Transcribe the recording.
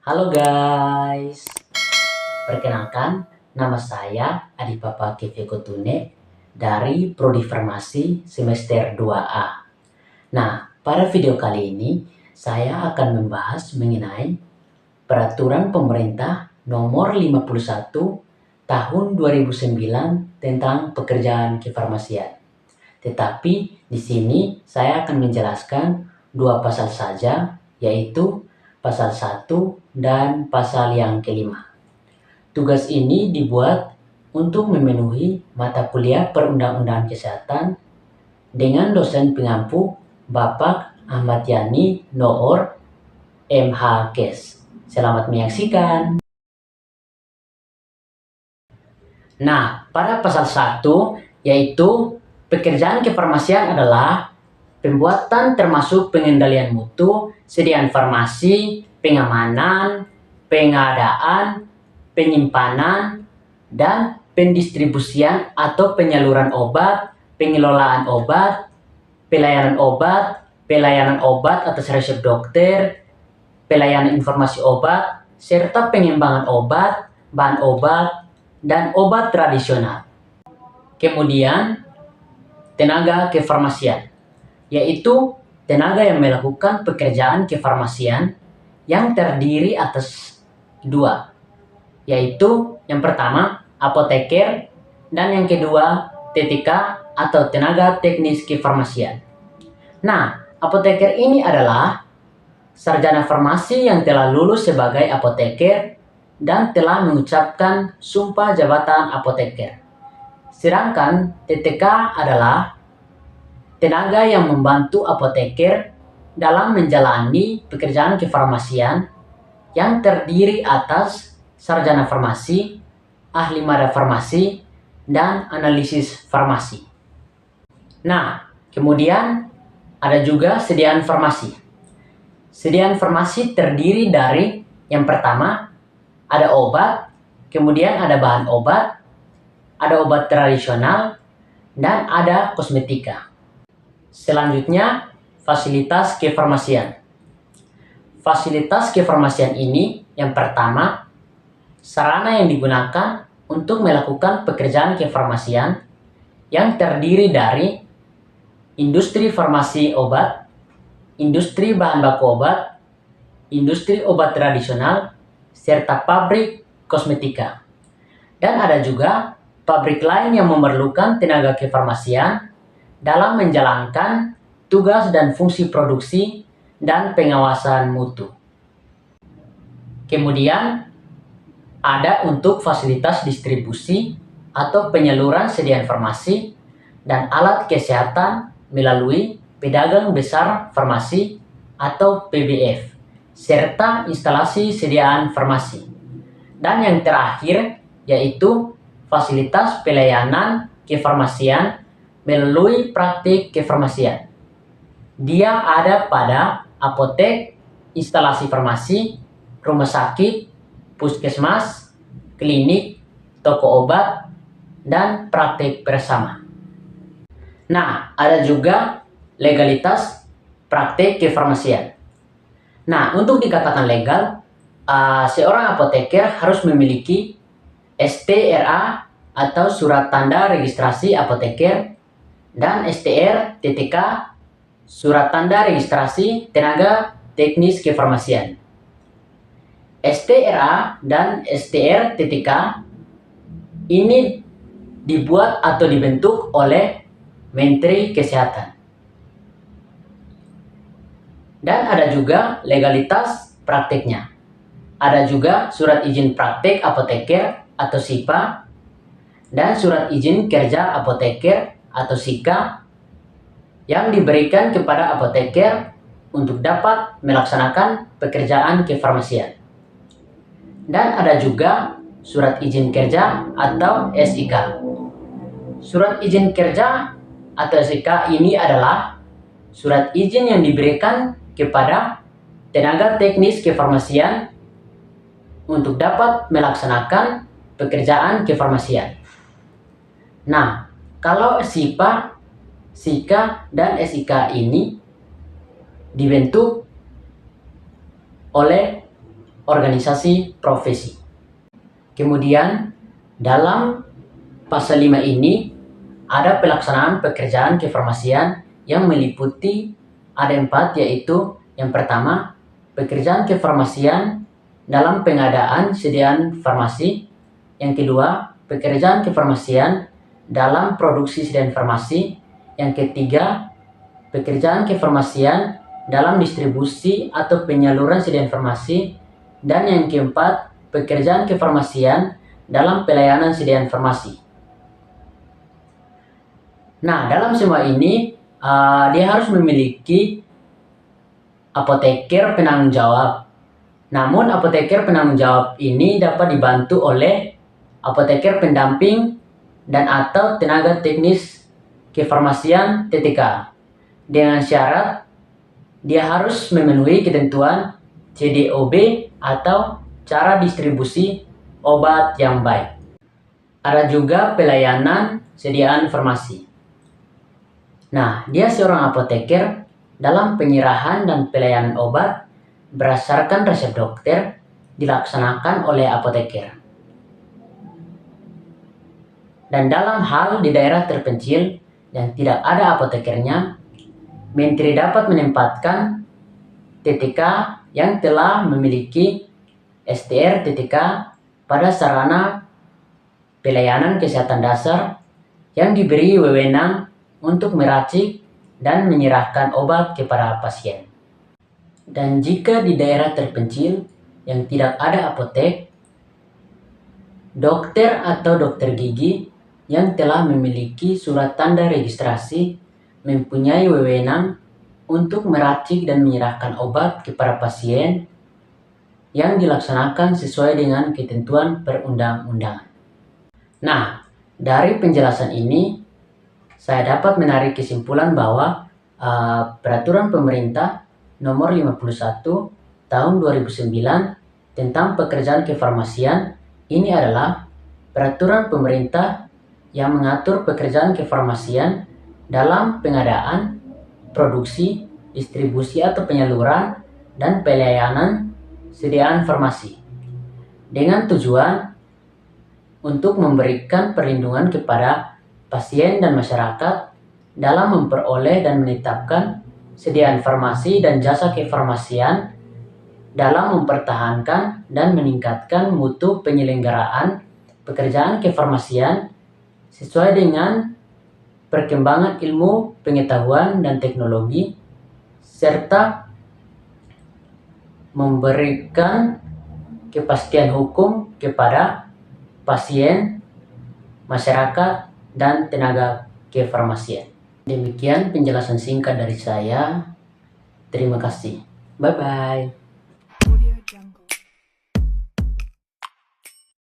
Halo guys, perkenalkan nama saya Adi Papa Kevi Kotune dari Prodi Farmasi semester 2A. Nah, pada video kali ini saya akan membahas mengenai Peraturan Pemerintah Nomor 51 Tahun 2009 tentang pekerjaan kefarmasian. Tetapi di sini saya akan menjelaskan dua pasal saja, yaitu pasal 1 dan pasal yang kelima. Tugas ini dibuat untuk memenuhi mata kuliah Perundang-Undangan Kesehatan dengan dosen pengampu Bapak Ahmad Yani Noor MH Kes. Selamat menyaksikan. Nah, pada pasal 1 yaitu pekerjaan kefarmasian adalah pembuatan termasuk pengendalian mutu, sediaan farmasi, pengamanan, pengadaan, penyimpanan, dan pendistribusian atau penyaluran obat, pengelolaan obat, pelayanan obat atas resep dokter, pelayanan informasi obat, serta pengembangan obat, bahan obat, dan obat tradisional. Kemudian, tenaga kefarmasian, yaitu tenaga yang melakukan pekerjaan kefarmasian yang terdiri atas dua, yaitu yang pertama apoteker dan yang kedua TTK atau tenaga teknis kefarmasian. Nah, apoteker ini adalah sarjana farmasi yang telah lulus sebagai apoteker dan telah mengucapkan sumpah jabatan apoteker. Sedangkan TTK adalah tenaga yang membantu apoteker dalam menjalani pekerjaan kefarmasian yang terdiri atas sarjana farmasi, ahli mada farmasi, dan analisis farmasi. Nah, kemudian ada juga sediaan farmasi. Sediaan farmasi terdiri dari yang pertama ada obat, kemudian ada bahan obat, ada obat tradisional, dan ada kosmetika. Selanjutnya, fasilitas kefarmasian. Fasilitas kefarmasian ini yang pertama, sarana yang digunakan untuk melakukan pekerjaan kefarmasian yang terdiri dari industri farmasi obat, industri bahan baku obat, industri obat tradisional, serta pabrik kosmetika. Dan ada juga pabrik lain yang memerlukan tenaga kefarmasian dalam menjalankan tugas dan fungsi produksi dan pengawasan mutu. Kemudian ada untuk fasilitas distribusi atau penyaluran sediaan farmasi dan alat kesehatan melalui pedagang besar farmasi atau PBF, serta instalasi sediaan farmasi. Dan yang terakhir yaitu fasilitas pelayanan kefarmasian melalui praktik kefarmasian. Dia ada pada apotek, instalasi farmasi, rumah sakit, puskesmas, klinik, toko obat, dan praktik bersama. Nah, ada juga legalitas praktik kefarmasian. Nah, untuk dikatakan legal, seorang apoteker harus memiliki STRA atau Surat Tanda Registrasi Apoteker dan STR TTK Surat Tanda Registrasi Tenaga Teknis Kefarmasian. STRA dan STR TTK ini dibuat atau dibentuk oleh Menteri Kesehatan. Dan ada juga legalitas praktiknya. Ada juga surat izin praktik apoteker atau SIPA dan surat izin kerja apoteker atau SIKA yang diberikan kepada apoteker untuk dapat melaksanakan pekerjaan kefarmasian. Dan ada juga surat izin kerja atau SIK. Surat izin kerja atau SIK ini adalah surat izin yang diberikan kepada tenaga teknis kefarmasian untuk dapat melaksanakan pekerjaan kefarmasian. Nah, kalau SIPA, SIKA, dan SIK ini dibentuk oleh organisasi profesi. Kemudian, dalam pasal 5 ini ada pelaksanaan pekerjaan kefarmasian yang meliputi ada 4, yaitu yang pertama, pekerjaan kefarmasian dalam pengadaan sediaan farmasi. Yang kedua, pekerjaan kefarmasian dalam produksi sediaan farmasi. Yang ketiga, pekerjaan kefarmasian dalam distribusi atau penyaluran sediaan farmasi. Dan yang keempat, pekerjaan kefarmasian dalam pelayanan sediaan farmasi. Nah, dalam semua ini, dia harus memiliki apoteker penanggung jawab. Namun, apoteker penanggung jawab ini dapat dibantu oleh apoteker pendamping dan atau tenaga teknis kefarmasian TTK. Dengan syarat, dia harus memenuhi ketentuan CDOB atau cara distribusi obat yang baik. Ada juga pelayanan sediaan farmasi. Nah, dia seorang apoteker dalam penyerahan dan pelayanan obat berdasarkan resep dokter dilaksanakan oleh apoteker. Dan dalam hal di daerah terpencil yang tidak ada apotekernya, Menteri dapat menempatkan TTK yang telah memiliki STR TTK pada sarana pelayanan kesehatan dasar yang diberi wewenang untuk meracik dan menyerahkan obat kepada pasien. Dan jika di daerah terpencil yang tidak ada apotek, dokter atau dokter gigi yang telah memiliki surat tanda registrasi mempunyai wewenang untuk meracik dan menyerahkan obat kepada pasien yang dilaksanakan sesuai dengan ketentuan perundang-undangan. Nah, dari penjelasan ini, saya dapat menarik kesimpulan bahwa peraturan pemerintah nomor 51 tahun 2009 tentang pekerjaan kefarmasian ini adalah peraturan pemerintah yang mengatur pekerjaan kefarmasian dalam pengadaan, produksi, distribusi atau penyaluran, dan pelayanan sediaan farmasi dengan tujuan untuk memberikan perlindungan kepada pasien dan masyarakat dalam memperoleh dan menetapkan sediaan farmasi dan jasa kefarmasian dalam mempertahankan dan meningkatkan mutu penyelenggaraan pekerjaan kefarmasian sesuai dengan perkembangan ilmu, pengetahuan, dan teknologi, serta memberikan kepastian hukum kepada pasien, masyarakat, dan tenaga kefarmasian. Demikian penjelasan singkat dari saya. Terima kasih. Bye-bye.